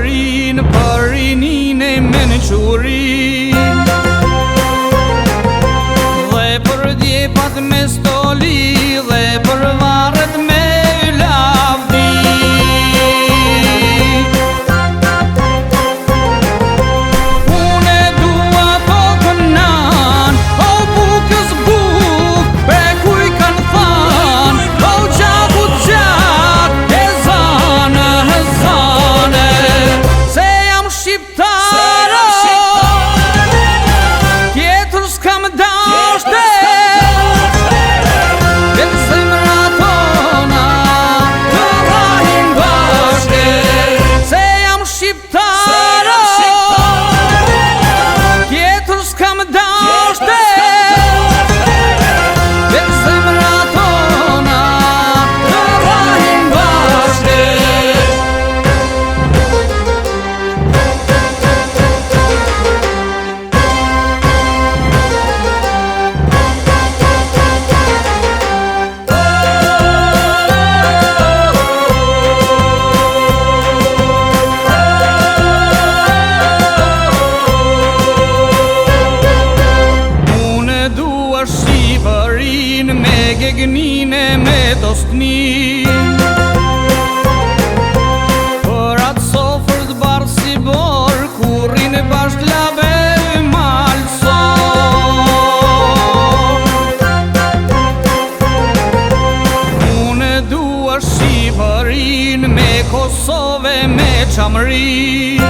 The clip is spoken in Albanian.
Shqipërinë për rinin e mençurin, dhe për djepat me stoli dhe për varret me lavdi. Unë e dua tokën nan, o bukës buk, bekuj kanë than, o gjaku gjak, e zane, se jam shqiptare, tjetër s'kam dashte, vetë zemra tona të rrahin bashke. Se jam shqiptare, tjetër s'kam dashte, vetë zemra tona të rrahin bashke. Shqipërinë me gegnin e me dostnin, për atë sofër të barë si borë, kurrin e bashkë labe malson. Unë dua Shqipërinë me Kosovë me qamrin,